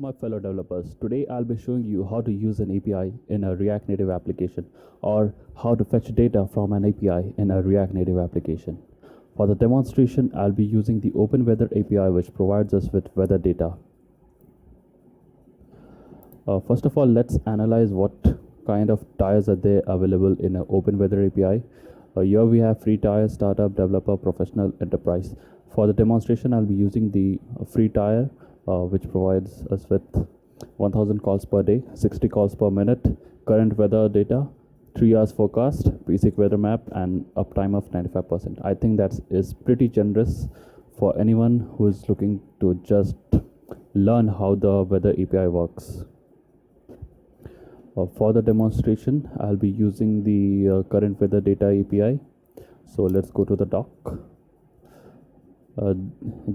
my fellow developers. Today I'll be showing you how to use an API in a React Native application, or how to fetch data from an API in a React Native application. For the demonstration, I'll be using the OpenWeather API, which provides us with weather data. First of all, let's analyze what kind of tires are there available in an OpenWeather API. Here we have free tire, startup, developer, professional, enterprise. For the demonstration, I'll be using the free tire, which provides us with 1000 calls per day, 60 calls per minute, current weather data, 3 hours forecast, basic weather map, and uptime of 95%. I think that is pretty generous for anyone who is looking to just learn how the weather API works. For the demonstration, I'll be using the current weather data API. So let's go to the doc.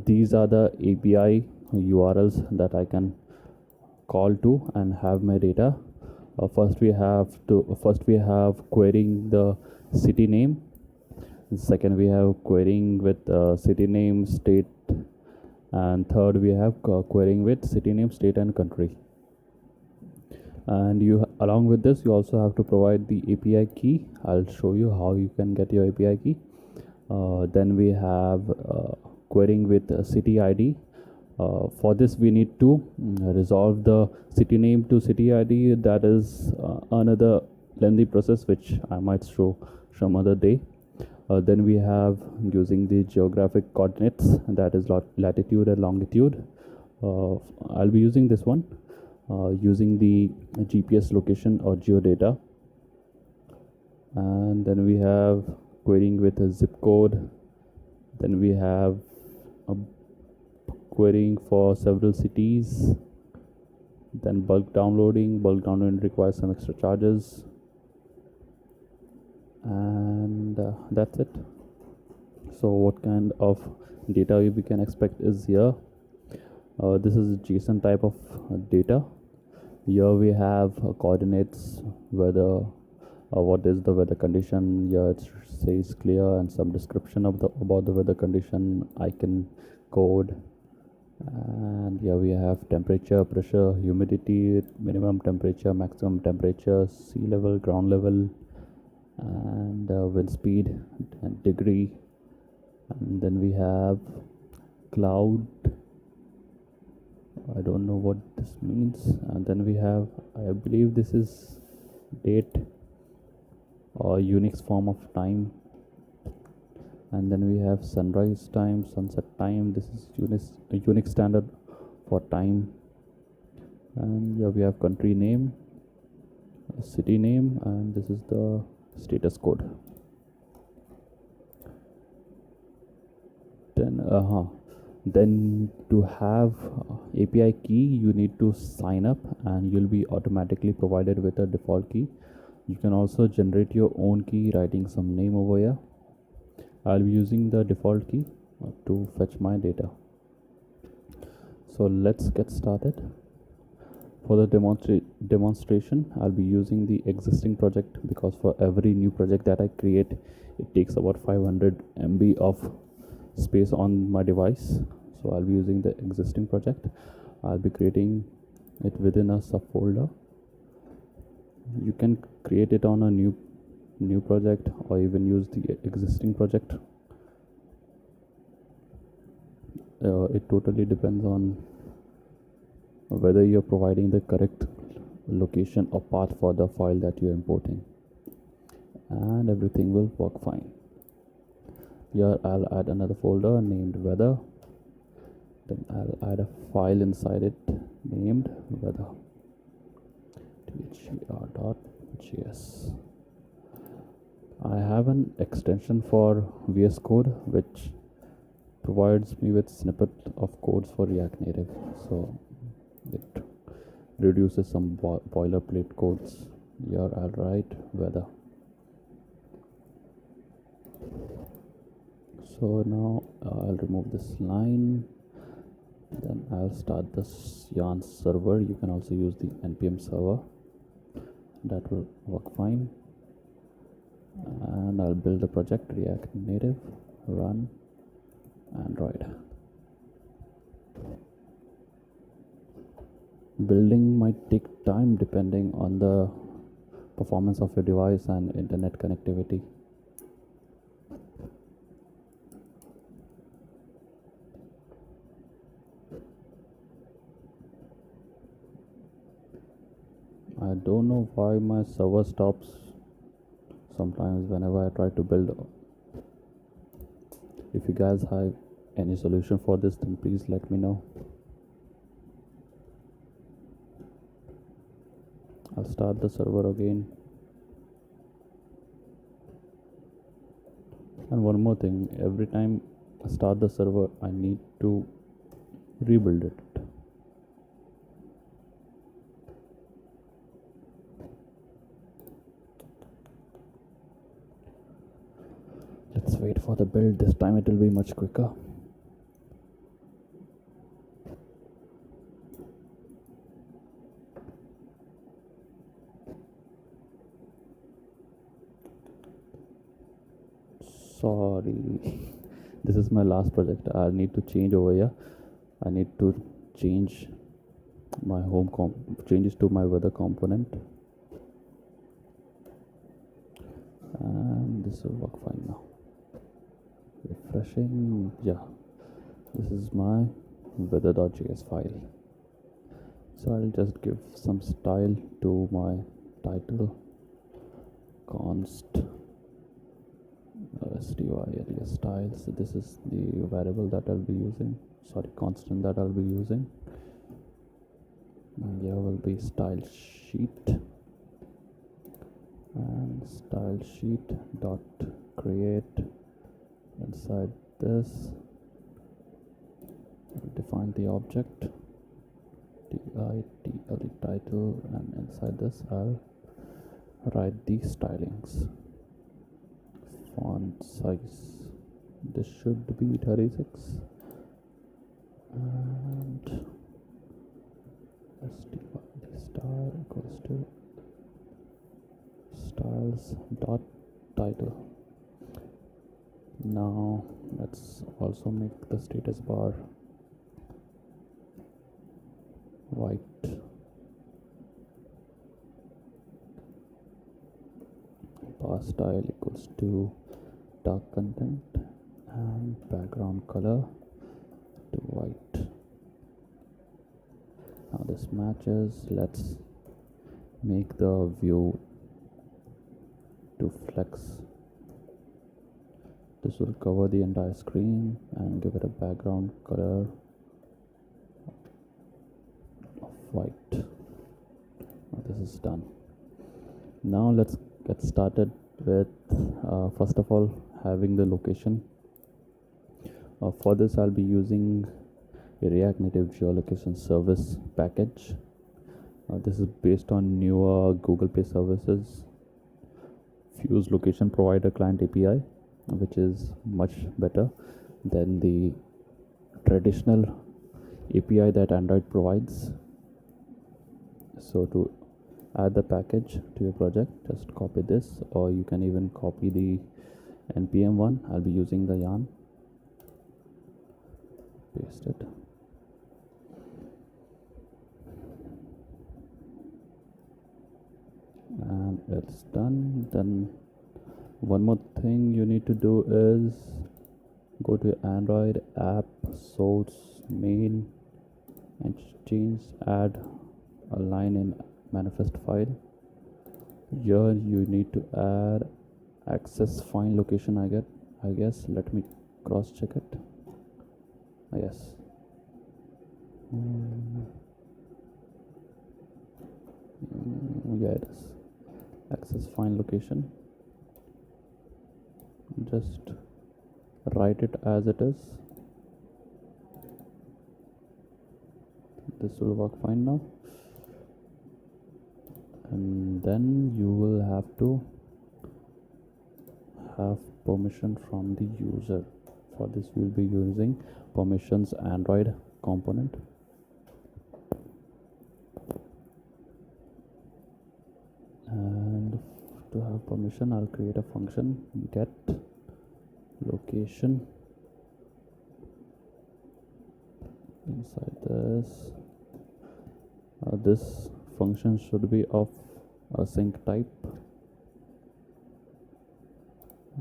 These are the API URLs that I can call to and have my data. First we have querying the city name. Second, we have querying with city name, state, and third we have querying with city name, state, and country. And along with this, you also have to provide the API key. I'll show you how you can get your API key. Then we have querying with city ID. For this, we need to resolve the city name to city ID. That is another lengthy process, which I might show some other day. Then we have using the geographic coordinates, that is latitude and longitude. I'll be using this one. Using the GPS location or geodata. And then we have querying with a zip code. Then we have querying for several cities. Then bulk downloading requires some extra charges. And that's it. So what kind of data we can expect is here. This is a JSON type of data. Here we have coordinates, weather, what is the weather condition. Here it says clear, and some description of about the weather condition, icon, code. And here we have temperature, pressure, humidity, minimum temperature, maximum temperature, sea level, ground level, and wind speed and degree. And then we have cloud. I don't know what this means. And then we have, I believe this is date or Unix form of time. And then we have sunrise time, sunset time. This is Unix standard for time. And here we have country name, city name, and this is the status code. Then to have API key, you need to sign up, and you'll be automatically provided with a default key. You can also generate your own key, writing some name over here. I'll be using the default key to fetch my data. So let's get started. For the demonstration, I'll be using the existing project, because for every new project that I create, it takes about 500 MB of space on my device. So I'll be using the existing project. I'll be creating it within a subfolder. You can create it on a new project, or even use the existing project. It totally depends on whether you're providing the correct location or path for the file that you're importing, and everything will work fine. Here I'll add another folder named weather. Then I'll add a file inside it named weather ther.js. I have an extension for VS Code, which provides me with snippet of codes for React Native. So it reduces some boilerplate codes. Here I'll write weather. So now I'll remove this line. Then I'll start this yarn server. You can also use the npm server. That will work fine. And I'll build the project React Native, run, Android. Building might take time depending on the performance of your device and internet connectivity. I don't know why my server stops sometimes whenever I try to build. If you guys have any solution for this, then please let me know. I'll start the server again. And one more thing, every time I start the server, I need to rebuild it. Let's wait for the build. This time it will be much quicker. Sorry. This is my last project. I need to change over here. I need to change my changes to my weather component, and this will work fine now. Refreshing. Yeah, this is my weather.js file. So I'll just give some style to my title. Const style styles. This is the variable that I'll be using, constant that I'll be using. And here will be style sheet, and style sheet dot create. Inside this, I'll define the object title, and inside this I'll write the stylings. Font size, this should be 36, and style equals to styles dot title. Now let's also make the status bar white. Bar style equals to dark content, and background color to white. Now this matches. Let's make the view to flex. This will cover the entire screen and give it a background color of white. Now this is done. Now let's get started with first of all having the location. For this I'll be using a React Native geolocation service package. This is based on newer Google Play services Fuse location provider client API, which is much better than the traditional API that Android provides. So to add the package to your project, just copy this, or you can even copy the npm one. I'll be using the yarn. Paste it. And it's done. Then one more thing you need to do is go to Android app source main and add a line in manifest file. Here you need to add access find location. I guess let me cross check it. Yes. Yeah, it is access find location. Just write it as it is. This will work fine now. And then you will have to have permission from the user. For this we will be using permissions Android component. And to have permission, I'll create a function get location. Inside this This function should be of async type,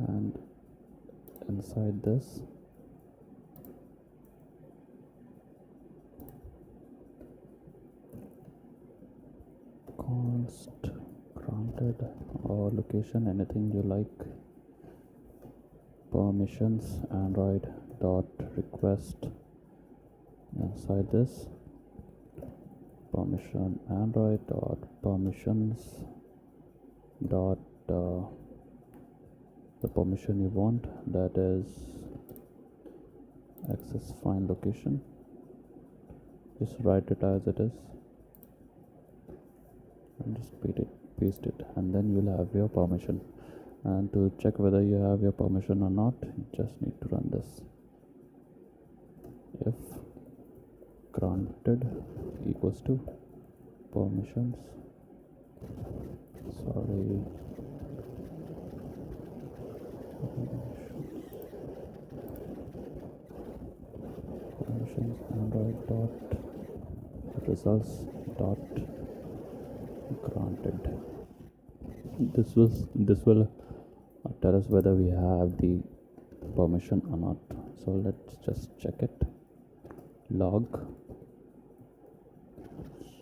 and inside this const granted or location, anything you like, permissions android dot request. Inside this permission android dot permissions dot the permission you want, that is access find location. Just write it as it is and just paste it, and then you'll have your permission. And to check whether you have your permission or not, you just need to run this. If granted equals to permissions, permissions android dot results dot granted. This will tell us whether we have the permission or not. So let's just check it. Log,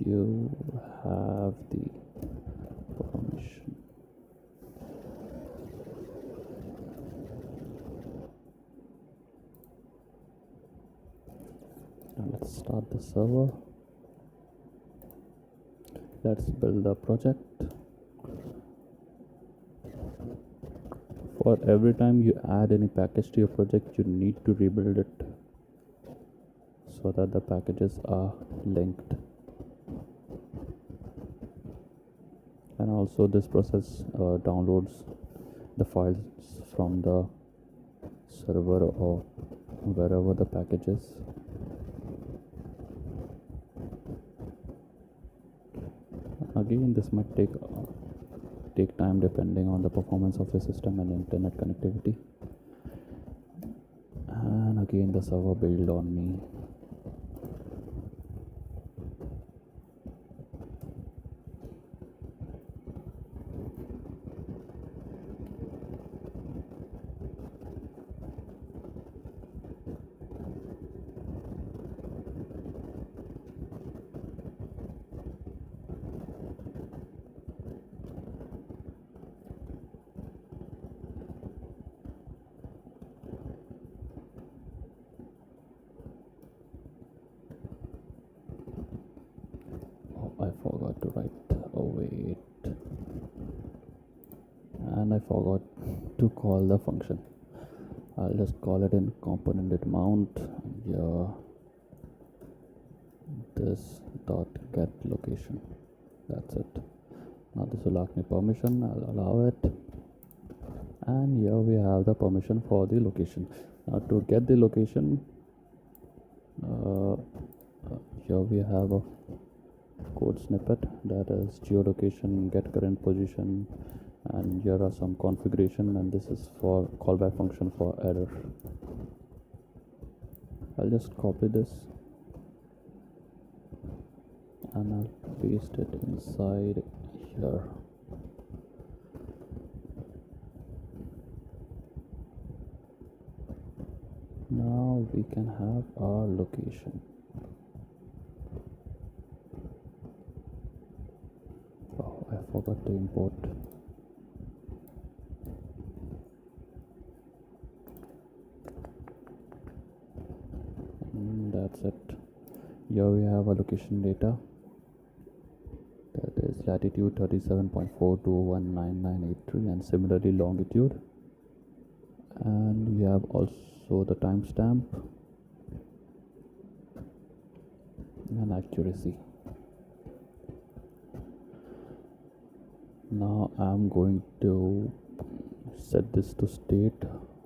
you have the permission. Now let's start the server. Let's build the project. For every time you add any package to your project, you need to rebuild it so that the packages are linked. And also this process downloads the files from the server or wherever the package is. Again, this might take time depending on the performance of your system and internet connectivity. And again, the server build on me. I forgot to write, wait, and I forgot to call the function. I'll just call it in component mount here, this dot get location. That's it. Now this will ask me permission, I'll allow it, and here we have the permission for the location. Now to get the location, here we have a code snippet, that is geolocation, get current position, and here are some configuration, and this is for callback function for error. I'll just copy this and I'll paste it inside here. Now we can have our location. Oh, I forgot to import. That's it. Here we have a location data, that is latitude 37.42199983, and similarly longitude, and we have also the timestamp and accuracy. Now I'm going to set this to state.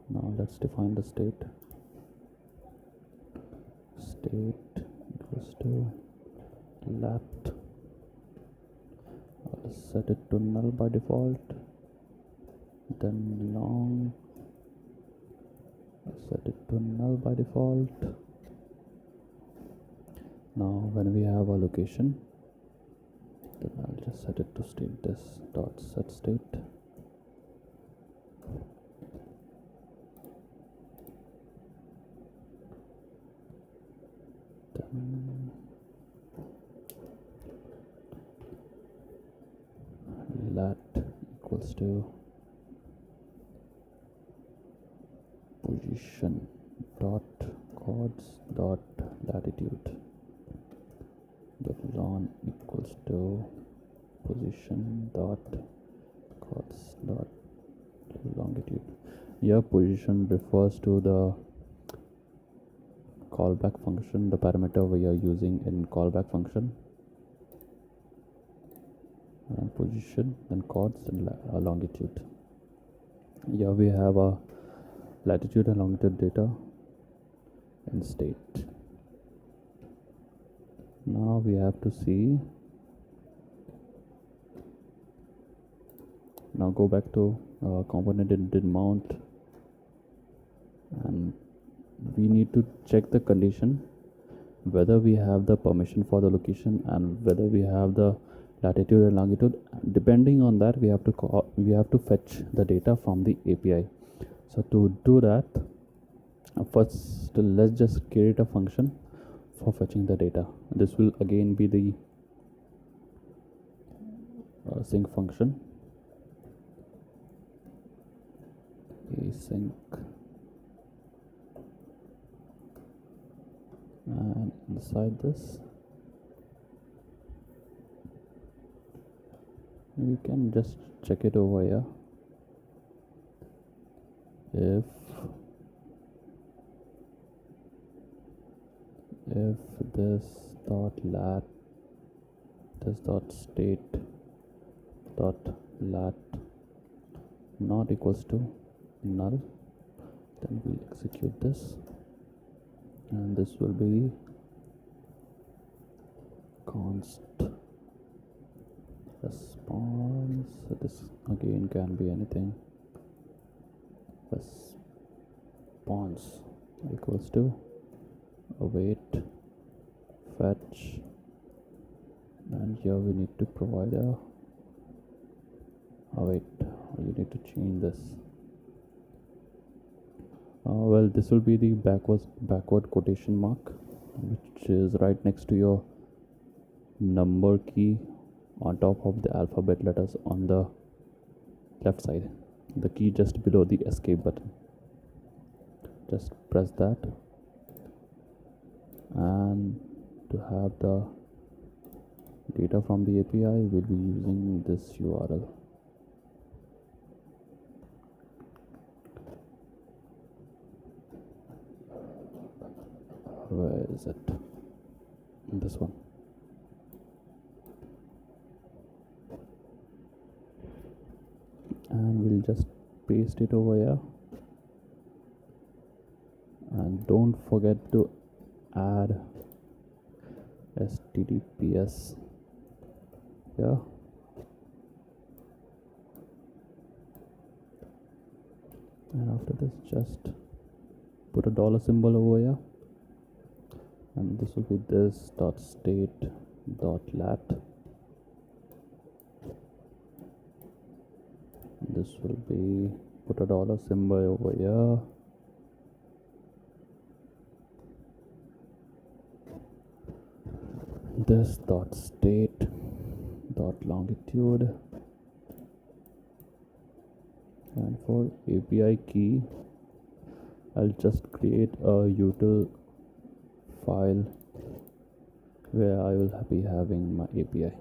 Now let's define the state. State equals to lat. I'll set it to null by default. Then long. I'll set it to null by default. Now when we have a location, set it to state this dot set state. Then lat equals to position dot coords dot latitude. The lon equals to position dot coords dot longitude. Here position refers to the callback function, the parameter we are using in callback function, and position, then coords and longitude. Here we have a latitude and longitude data in state. Now we have to see. Now go back to component did mount, and we need to check the condition whether we have the permission for the location and whether we have the latitude and longitude. Depending on that, we have to fetch the data from the API. So to do that, first let's just create a function for fetching the data. This will again be the sync function, async, and inside this we can just check it over here. If this dot lat, this dot state dot lat not equals to null, then we execute this, and this will be const response. So this again can be anything. Response equals to await fetch, and here we need to provide a await. You need to change this. Well, this will be the backward quotation mark, which is right next to your number key on top of the alphabet letters on the left side, the key just below the escape button. Just press that, and to have the data from the API, we'll be using this URL. Where is it? This one. And we'll just paste it over here, and don't forget to add HTTPS here. And after this, just put a dollar symbol over here, and this will be this dot state dot lat. This will be, put a dollar symbol over here, this dot state dot longitude, and for API key I'll just create a util file where I will be having my API.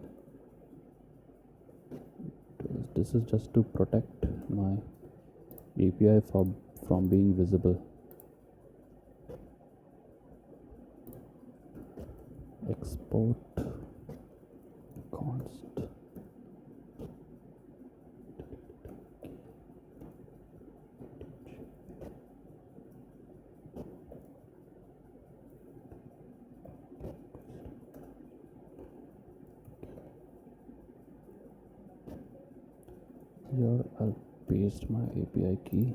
This is just to protect my API from being visible. Export const here. I'll paste my API key,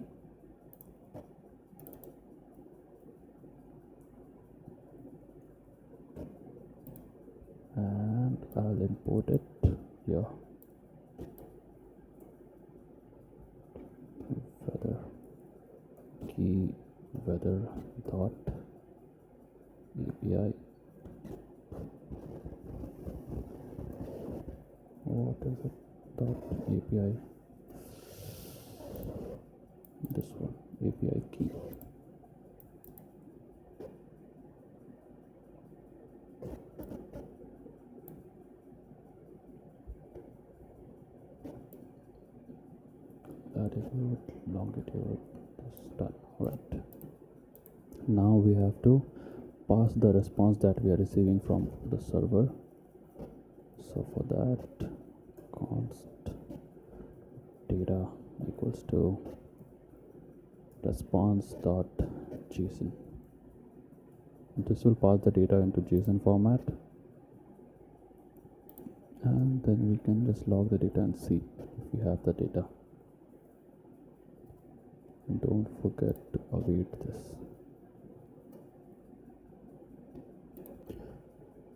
and I'll import it here. Weather key weather dot API. What is it? Dot API. This one, API key. Latitude, longitude, this done. Right. Now we have to pass the response that we are receiving from the server. So for that, const data equals to response.json. This will pass the data into JSON format, and then we can just log the data and see if we have the data. Don't forget to await this.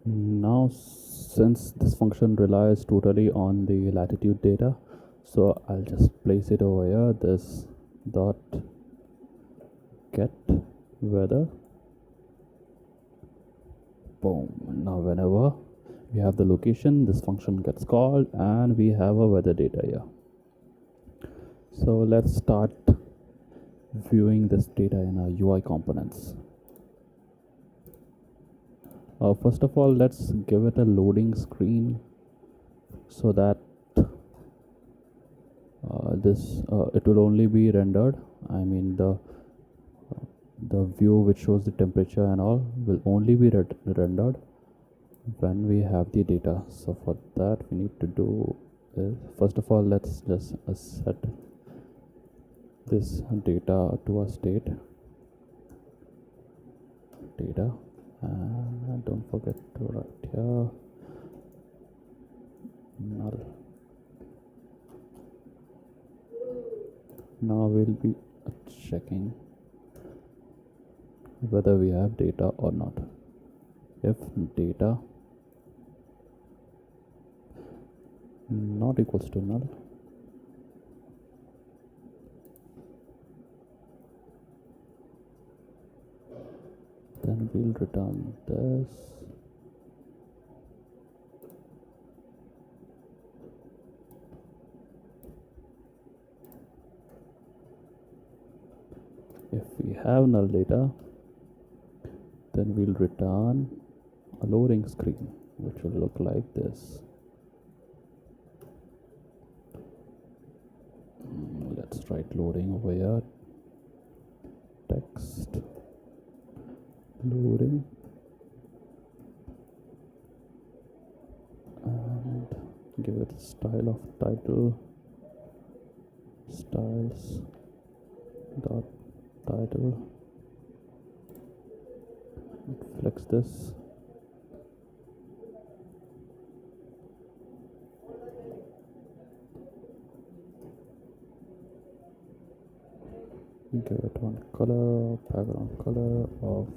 Now, since this function relies totally on the latitude data, so I'll just place it over here. This dot get weather. Boom. Now whenever we have the location, this function gets called and we have a weather data here. So let's start viewing this data in our UI components. First of all, let's give it a loading screen so that it will only be rendered. I mean the view which shows the temperature and all will only be rendered when we have the data. So for that we need to do is, first of all, let's just set this data to a state data, and don't forget to write here null. Now we'll be checking whether we have data or not. If data not equals to null, then we'll return this. If we have null data, then we'll return a loading screen which will look like this. Let's write loading over here. Text loading, and give it a style of title, styles dot title. Flex this. Give it one color, background color of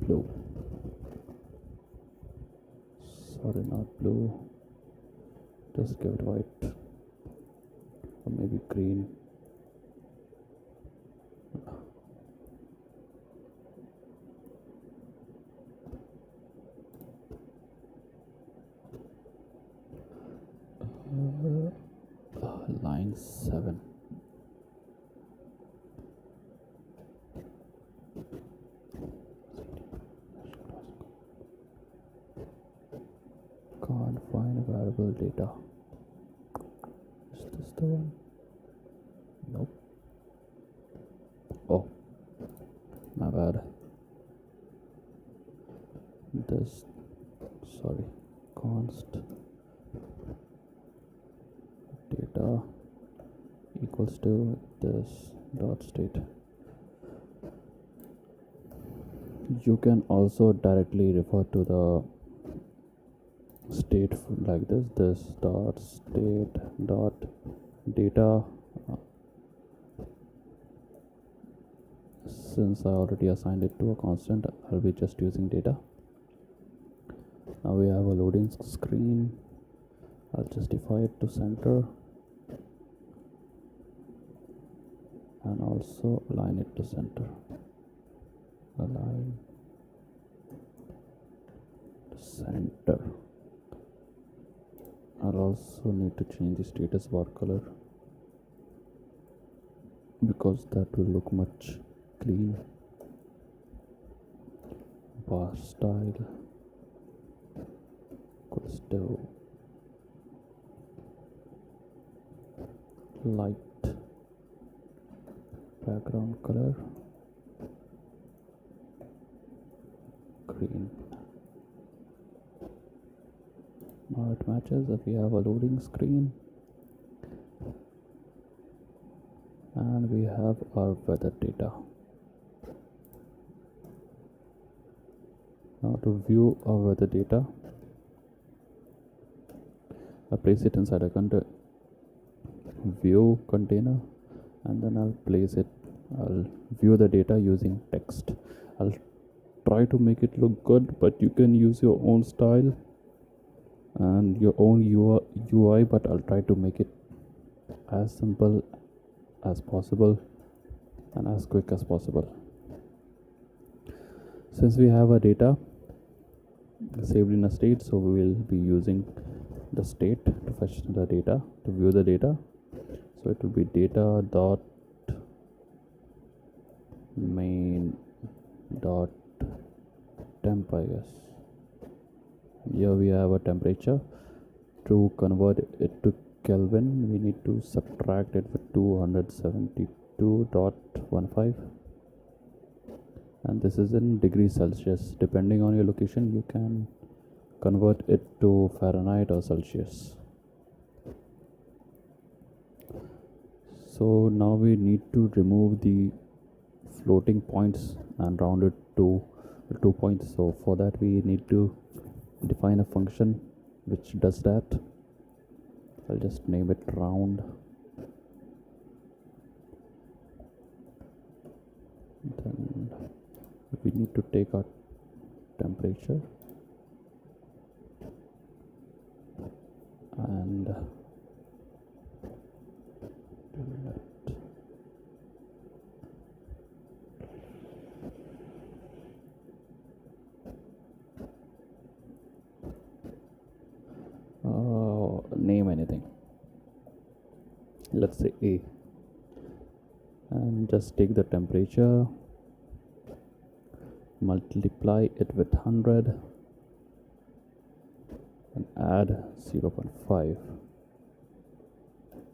blue. Sorry, not blue. Just give it white or maybe green. Line 7. Can't find variable data. Is this the one? Nope. Oh, my bad. This, sorry, const data equals to this dot state. You can also directly refer to the state like this dot state dot data. Since I already assigned it to a constant, I'll be just using data. Now we have a loading screen, I'll justify it to center and also align it to center. Align to center. I'll also need to change the status bar color because that will look much clean. Bar style equals to light background color green. Now it matches if we have a loading screen, and we have our weather data. Now to view our weather data, I'll place it inside a view container, and then I'll view the data using text. I'll try to make it look good, but you can use your own style and your own UI, but I'll try to make it as simple as possible and as quick as possible. Since we have our data saved in a state, so we will be using the state to fetch the data, to view the data. So it will be data dot main dot temp, I guess. Here we have a temperature. To convert it to Kelvin, we need to subtract it with 272.15, and this is in degrees Celsius. Depending on your location, you can convert it to Fahrenheit or Celsius. So now we need to remove the floating points and round it to 2 points. So for that we need to define a function which does that. I'll just name it round. Then we need to take our temperature and name anything. Let's say A, and just take the temperature, multiply it with 100 and add 0.5.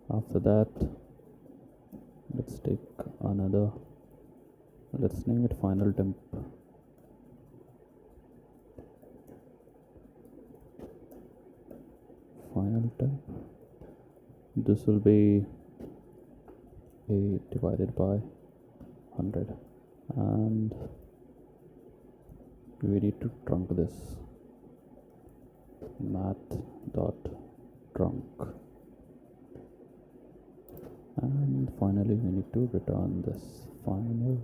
After that, let's take another, let's name it final temp. Final temp. This will be A divided by 100, and we need to trunk this. Math.trunk, and finally we need to return this final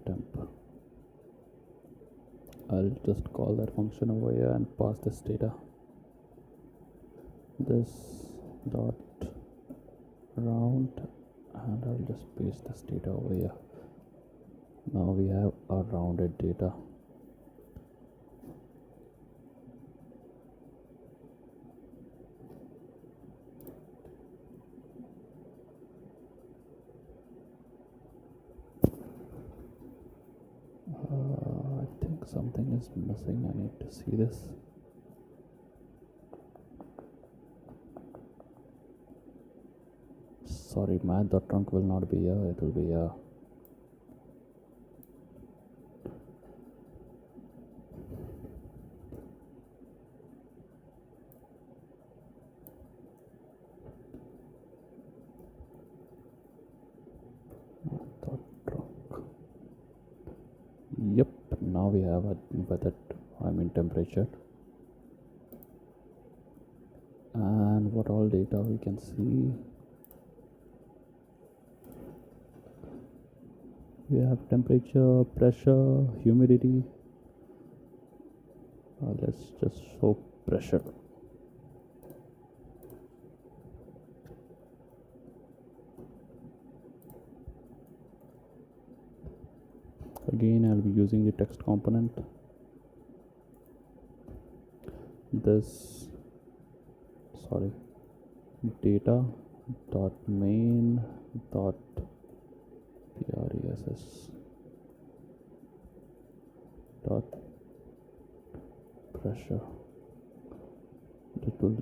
temp. I'll just call that function over here and pass this data. This dot round, and I'll just paste this data over here. Now we have our rounded data. I think something is missing. I need to see this. Sorry, math.trunk will not be here. It will be here. Yep, now we have a weather, temperature, and what all data we can see. We have temperature, pressure, humidity. Let's just show pressure. Again, I'll be using the text component. This, sorry, data dot main dot press dot pressure.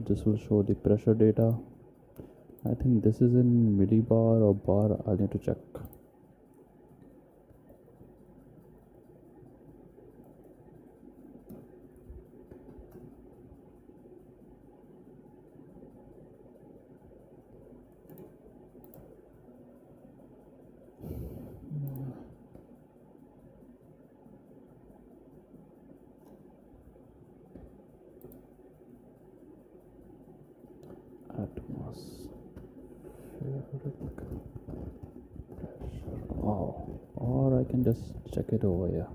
This will show the pressure data. I think this is in millibar or bar. I'll need to check. Atmospheric pressure. Oh, or I can just check it over here.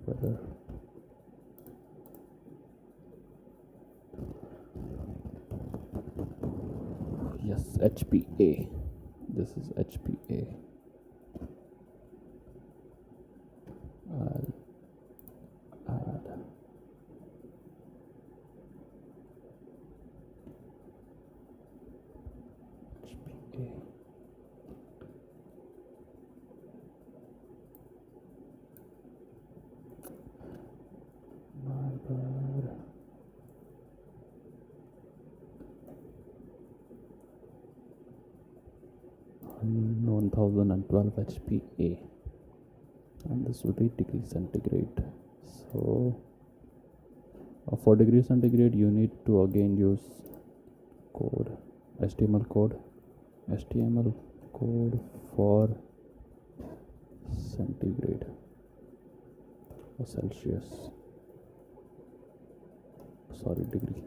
Weather. Yes, HPA. This is HPA. I'll add HPA. My bad. 1012 HPA, and this will be degree centigrade. So for degree centigrade you need to again use code, HTML code for centigrade or Celsius, sorry, degree.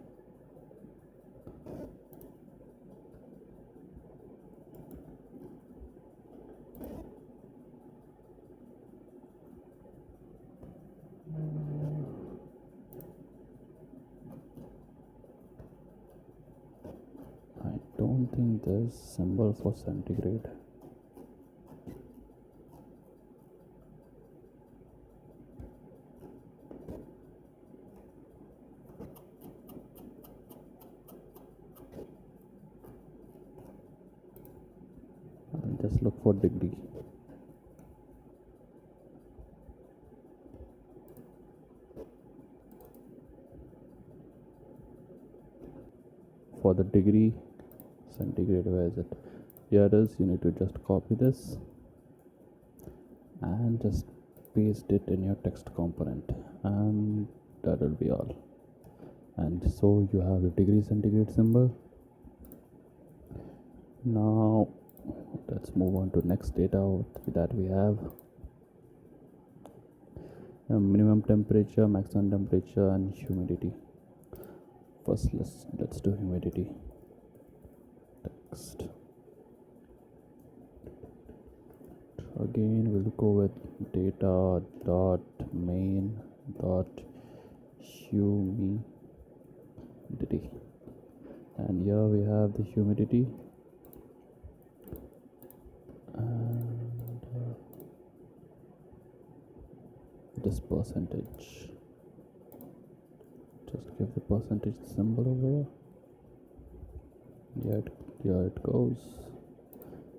I don't think there's symbol for centigrade. I'll just look for degree. For the degree centigrade, where is it? Here it is. You need to just copy this and just paste it in your text component, and that will be all. And so you have the degree centigrade symbol. Now let's move on to next data that we have. Minimum temperature, maximum temperature, and humidity. First, let's do humidity. Text. Again, we'll go with data dot main dot humidity, and here we have the humidity, and this percentage. Just give the percentage symbol over here. Here it goes.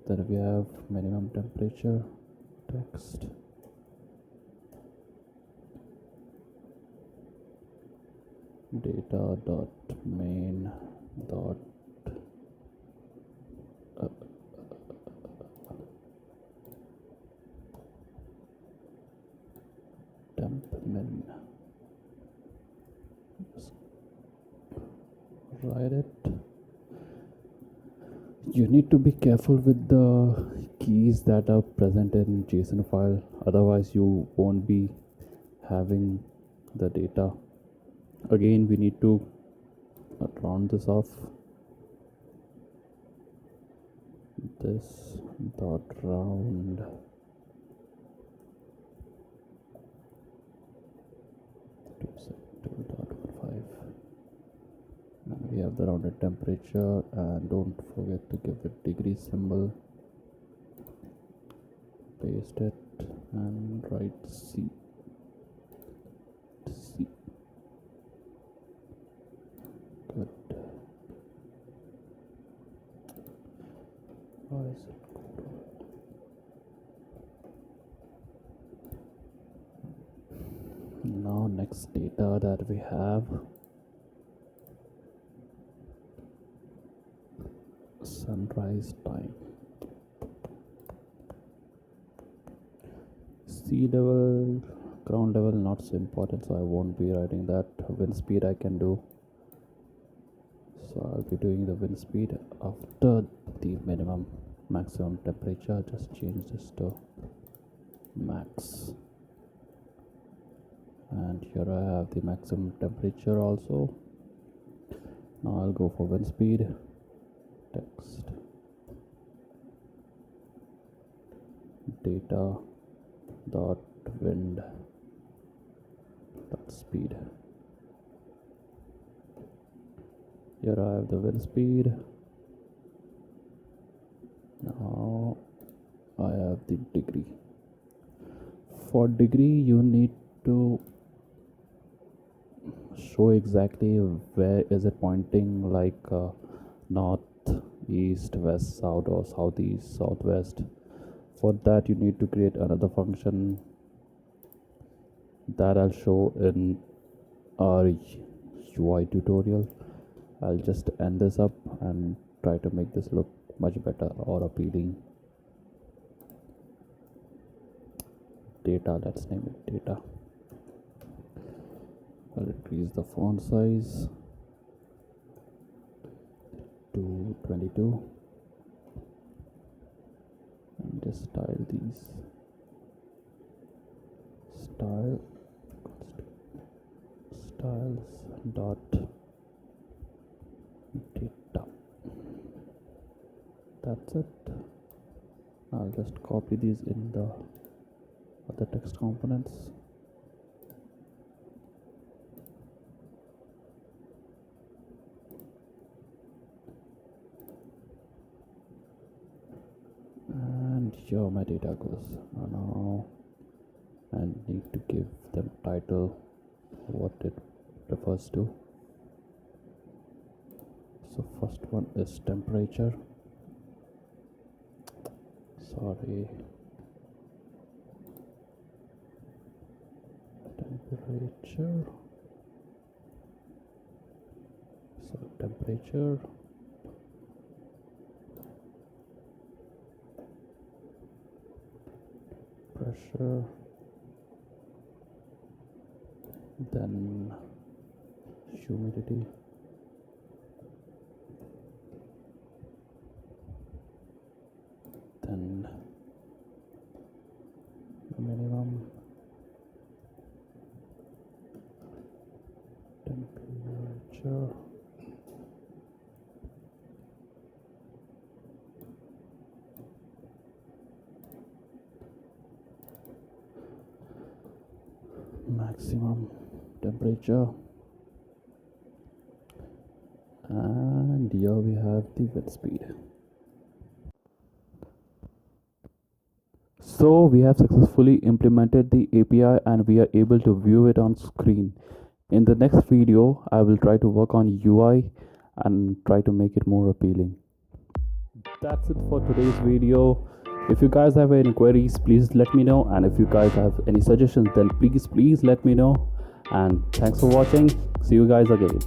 Then we have minimum temperature, text, data dot main dot temp min. Just write it. You need to be careful with the keys that are present in JSON file, otherwise you won't be having the data. Again, we need to round this off. this dot round to 2.15, and we have the rounded temperature, and don't forget to give it degree symbol. Paste it and write C. Good. Why is it cold? Now next data that we have, sunrise time. Sea level, ground level not so important, so I won't be writing that. Wind speed I can do, so I'll be doing the wind speed after the minimum. Maximum temperature, just change this to max, and here I have the maximum temperature also. Now I'll go for wind speed, text, data dot wind dot speed. Here I have the wind speed. Now I have the degree. For degree you need to show exactly where is it pointing, like north, east, west, south, or southeast, southwest. For that you need to create another function that I'll show in our UI tutorial. I'll just end this up and try to make this look much better or appealing. Data, let's name it data. I'll increase the font size to 22 and just style these. Styles dot data. That's it. I'll just copy these in the other text components. And here my data goes. Now I need to give them title, what it refers to. So first one is temperature. Temperature. So temperature. Pressure. Then humidity. Then minimum temperature. Maximum temperature, and here we have the wind speed. So we have successfully implemented the API and we are able to view it on screen. In the next video, I will try to work on UI and try to make it more appealing. That's it for today's video. If you guys have any queries, please let me know, and if you guys have any suggestions, then please let me know. And thanks for watching. See you guys again.